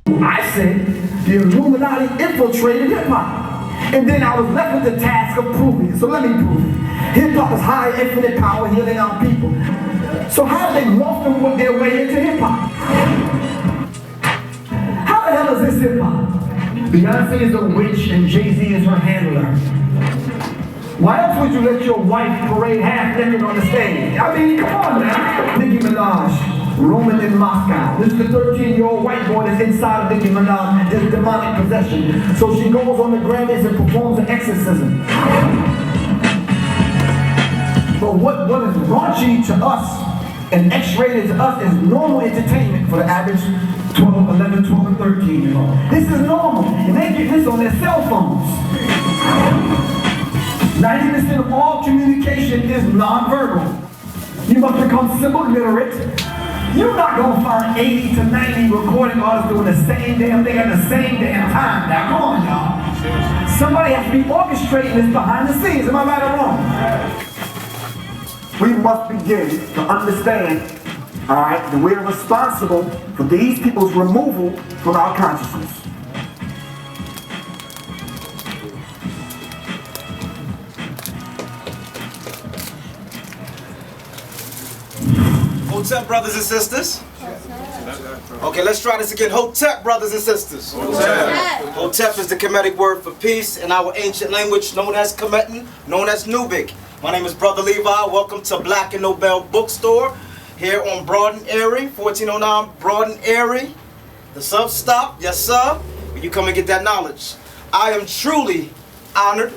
I said the Illuminati infiltrated hip-hop. And then I was left with the task of proving it. So let me prove it. Hip-hop is high infinite power healing our people. So how did they morph their way into hip-hop? How the hell is this hip-hop? Beyonce is a witch and Jay-Z is her handler. Why else would you let your wife parade half naked on the stage? I mean, come on now. Nicki Minaj, roaming in Moscow. This is the 13-year-old white boy that's inside of Nicki Minaj, his demonic possession. So she goes on the Grammys and performs an exorcism. But what is raunchy to us and X-rated to us is normal entertainment for the average 11, 12, and 13-year-old. This is normal, and they get this on their cell phones. 90% of all communication is non-verbal. You must become symbol literate. You're not going to find 80 to 90 recording artists doing the same damn thing at the same damn time. Now, come on, y'all. Somebody has to be orchestrating this behind the scenes. Am I right or wrong? We must begin to understand, all right, that we're responsible for these people's removal from our consciousness. Hotep, brothers and sisters. Okay, let's try this again. Hotep, brothers and sisters. Hotep is the Kemetic word for peace in our ancient language known as Kemetan, known as Nubic. My name is Brother Levi. Welcome to Black and Nobel bookstore here on Broad and Erie, 1409 Broad and Erie. The sub stop, yes sir, when you come and get that knowledge. I am truly honored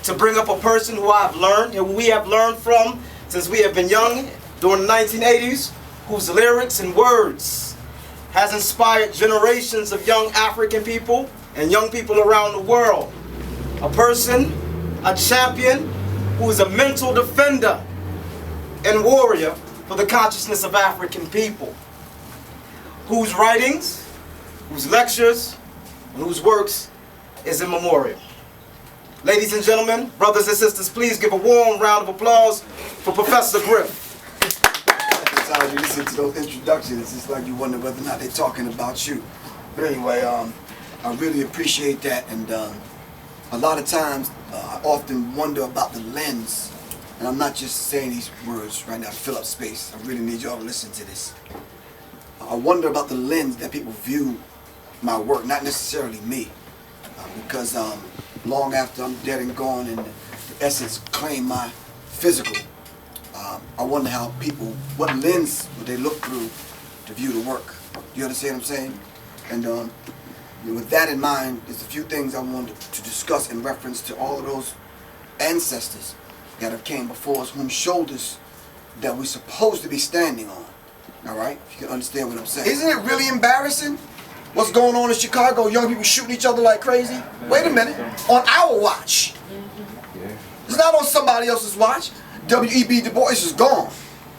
to bring up a person who we have learned from since we have been young during the 1980s, whose lyrics and words has inspired generations of young African people and young people around the world. A person, a champion, who is a mental defender and warrior for the consciousness of African people, whose writings, whose lectures, and whose works is immemorial. Ladies and gentlemen, brothers and sisters, please give a warm round of applause for Professor Griff. Sometimes you listen to those introductions, it's like you wonder whether or not they're talking about you. But anyway, I really appreciate that, and a lot of times I often wonder about the lens, and I'm not just saying these words right now to fill up space. I really need y'all to listen to this. I wonder about the lens that people view my work, not necessarily me, because long after I'm dead and gone and the essence claim my physical, I wonder how people, what lens would they look through to view the work. You understand what I'm saying? And with that in mind, there's a few things I wanted to discuss in reference to all of those ancestors that have came before us, whom shoulders that we're supposed to be standing on. All right? If you can understand what I'm saying. Isn't it really embarrassing what's going on in Chicago? Young people shooting each other like crazy? Wait a minute. On our watch. It's not on somebody else's watch. W.E.B. Du Bois is gone.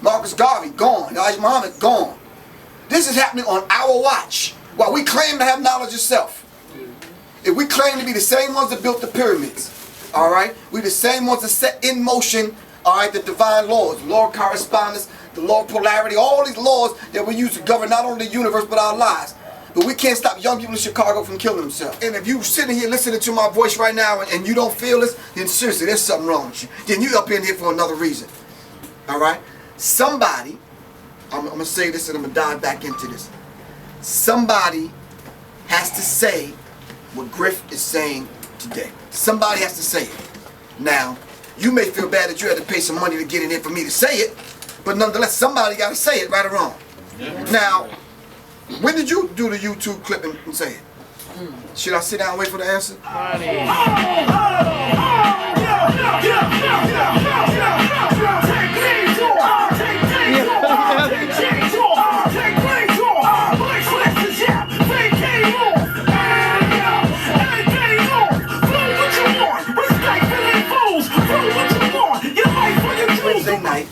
Marcus Garvey, gone. Elijah Muhammad, gone. This is happening on our watch, while we claim to have knowledge of self. If we claim to be the same ones that built the pyramids, all right, we the same ones that set in motion, all right, the divine laws, the law of correspondence, the law of polarity, all these laws that we use to govern not only the universe but our lives. But we can't stop young people in Chicago from killing themselves. And if you sitting here listening to my voice right now and you don't feel this, then seriously, there's something wrong with you. Then you up in here for another reason. All right? Somebody, I'm going to say this and I'm going to dive back into this. Somebody has to say what Griff is saying today. Somebody has to say it. Now, you may feel bad that you had to pay some money to get in here for me to say it, but nonetheless, somebody got to say it, right or wrong. Yeah. Now, when did you do the YouTube clip and say it? Should I sit down and wait for the answer? Wednesday night,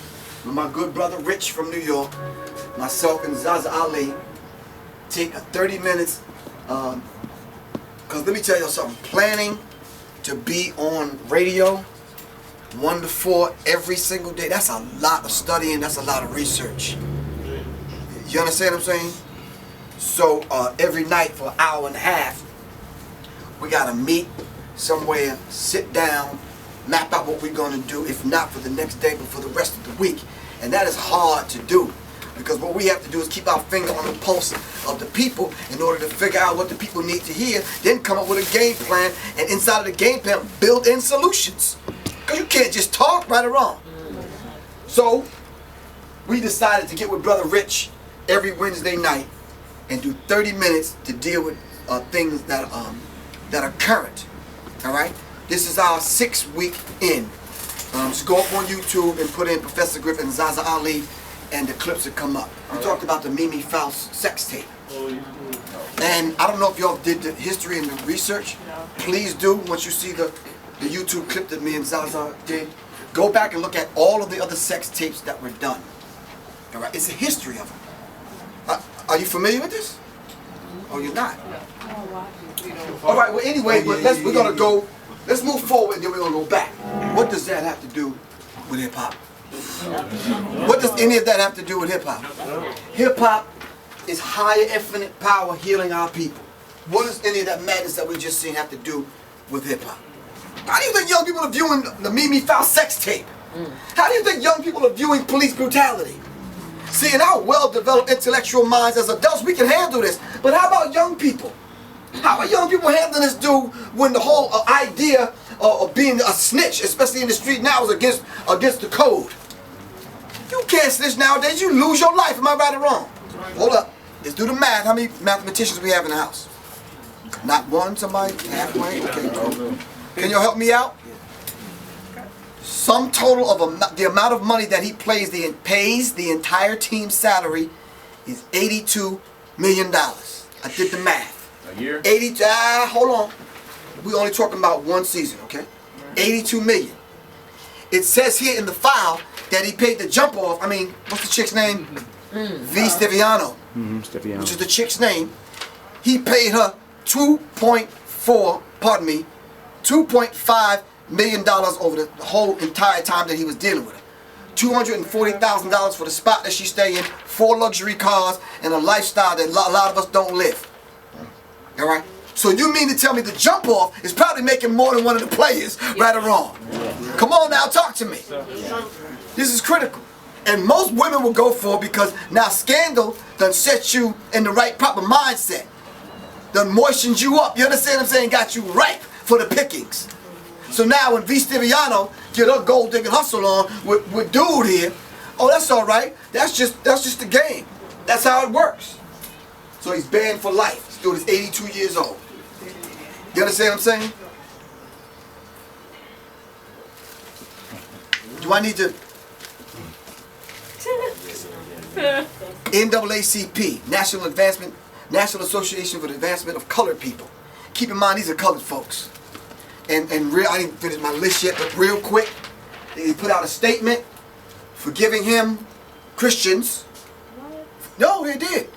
with my good brother Rich from New York, myself and Zaza Ali, take 30 minutes, because let me tell you something, planning to be on radio 1 to 4 every single day, that's a lot of studying, that's a lot of research. You understand what I'm saying? So every night for an hour and a half, we gotta meet somewhere, sit down, map out what we're gonna do, if not for the next day, but for the rest of the week. And that is hard to do, because what we have to do is keep our finger on the pulse of the people in order to figure out what the people need to hear, then come up with a game plan, and inside of the game plan, build in solutions. Because you can't just talk, right or wrong. So, we decided to get with Brother Rich every Wednesday night and do 30 minutes to deal with things that are current. All right? This is our 6th week in. So go up on YouTube and put in Professor Griff and Zaza Ali, and the clips will come up. We talked about the Mimi Faust sex tape. And I don't know if y'all did the history and the research. Please do. Once you see the YouTube clip that me and Zaza did, go back and look at all of the other sex tapes that were done. All right? It's a history of them. Are you familiar with this? Oh, you're not? All right, well, anyway, but we're going to go, let's move forward and then we're going to go back. What does that have to do with hip-hop? What does any of that have to do with hip-hop? Hip-hop is higher infinite power healing our people. What does any of that madness that we just seen have to do with hip-hop? How do you think young people are viewing the Mimi Faust sex tape? How do you think young people are viewing police brutality? See, in our well-developed intellectual minds as adults, we can handle this. But how about young people? How are young people handling this dude when the whole idea of being a snitch, especially in the street now, is against the code? You can't snitch nowadays, you lose your life. Am I right or wrong? Hold up. Let's do the math. How many mathematicians we have in the house? Not one? Somebody? Halfway? Okay, go. Can you help me out? Sum total of the amount of money that he pays the entire team's salary is $82 million. I did the math. A year? Hold on. We only talking about one season, okay? 82 million. It says here in the file that he paid the jump off. I mean, what's the chick's name? V. Stiviano. Stiviano. Which is the chick's name. He paid her $2.5 million over the whole entire time that he was dealing with her. $240,000 for the spot that she stay in, 4 luxury cars, and a lifestyle that a lot of us don't live. All right? So you mean to tell me the jump off is probably making more than one of the players, right or wrong? Come on now, talk to me. This is critical. And most women will go for it because now scandal done set you in the right proper mindset. Done moistened you up. You understand what I'm saying? Got you ripe for the pickings. So now when V. Stiviano get her gold digging hustle on with dude here, oh, that's all right. That's just the game. That's how it works. So he's banned for life. This dude is 82 years old. You understand what I'm saying? Do I need to? NAACP, National Association for the Advancement of Colored People. Keep in mind, these are colored folks. And I didn't finish my list yet, but real quick, they put out a statement forgiving him, Christians. No, they did.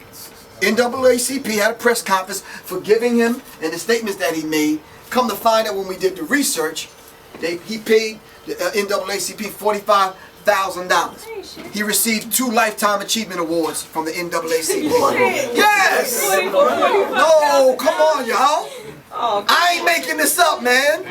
NAACP had a press conference forgiving him and the statements that he made. Come to find out when we did the research, he paid the NAACP $45,000. He received 2 Lifetime Achievement Awards from the NAACP. Yes! No, come on, y'all. I ain't making this up, man.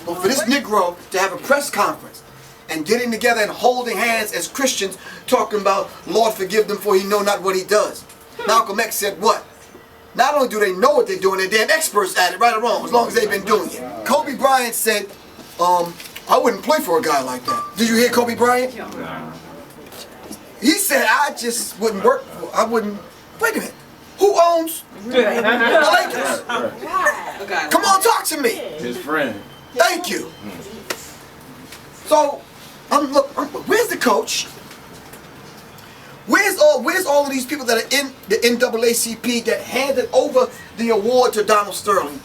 But for this Negro to have a press conference and getting together and holding hands as Christians talking about, Lord forgive them for he know not what he does. Malcolm X said what? Not only do they know what they're doing, they're damn experts at it, right or wrong, as long as they've been doing it. Kobe Bryant said, I wouldn't play for a guy like that. Did you hear Kobe Bryant? He said, I just wouldn't work for, I wouldn't, wait a minute. Who owns the Lakers? Come on, talk to me. His friend. Thank you. So, look, where's the coach? Where's all of these people that are in the NAACP that handed over the award to Donald Sterling,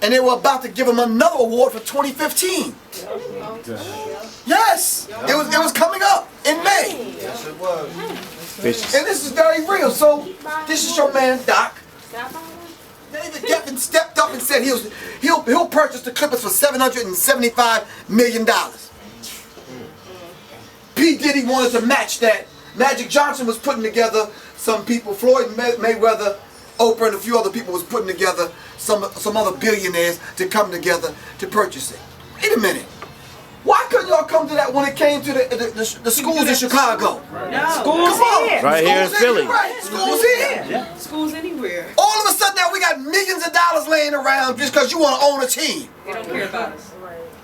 and they were about to give him another award for 2015? Yes, it was coming up in May. Yes, it was. And this is very real. So this is your man Doc. David Geffen stepped up and said he'll purchase the Clippers for $775 million. P. Diddy wanted to match that. Magic Johnson was putting together some people, Floyd Mayweather, Oprah, and a few other people was putting together some other billionaires to come together to purchase it. Wait a minute. Why couldn't y'all come to that when it came to the schools in Chicago? No. Schools here. Right here in Philly. Right. Schools here. Yeah. Schools anywhere. All of a sudden now we got millions of dollars laying around just because you want to own a team. They don't care about us.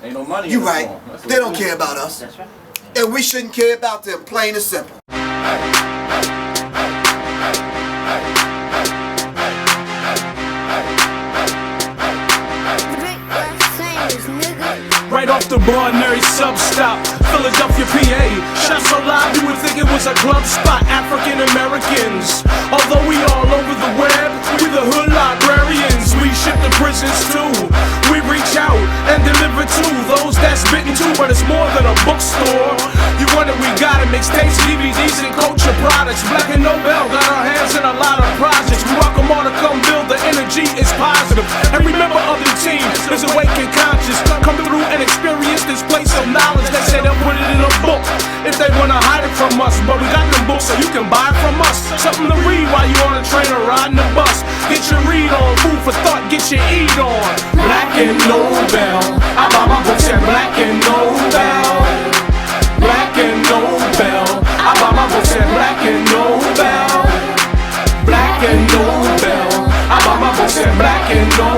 Ain't no money. You're right. They don't care about us. That's right. And we shouldn't care about them, plain and simple. Right off the Barnary sub-stop, Philadelphia, PA. Shot so loud you would think it was a club spot. African Americans, although we all over the web, we the hood librarians. We ship to prisons too. We reach out and deliver to those that's bitten too. But it's more than a bookstore. You wonder we got it, mixtapes, DVDs, and culture products. Black and Nobel got our hands in a lot of projects. We welcome all to come build. The energy is positive. And remember, other team is awake and conscious. Come through and experience this place of knowledge. They say they'll put it in a book if they wanna hide it from us. But we got them books so you can buy it from us. Something to read while you on a train or riding the bus. Get your read on, food for thought, get your eat on. Black and Nobel, I buy my books at Black and Nobel. Black and Nobel, I buy my books at Black and Nobel. Black and Nobel, I buy my books at Black and Nobel.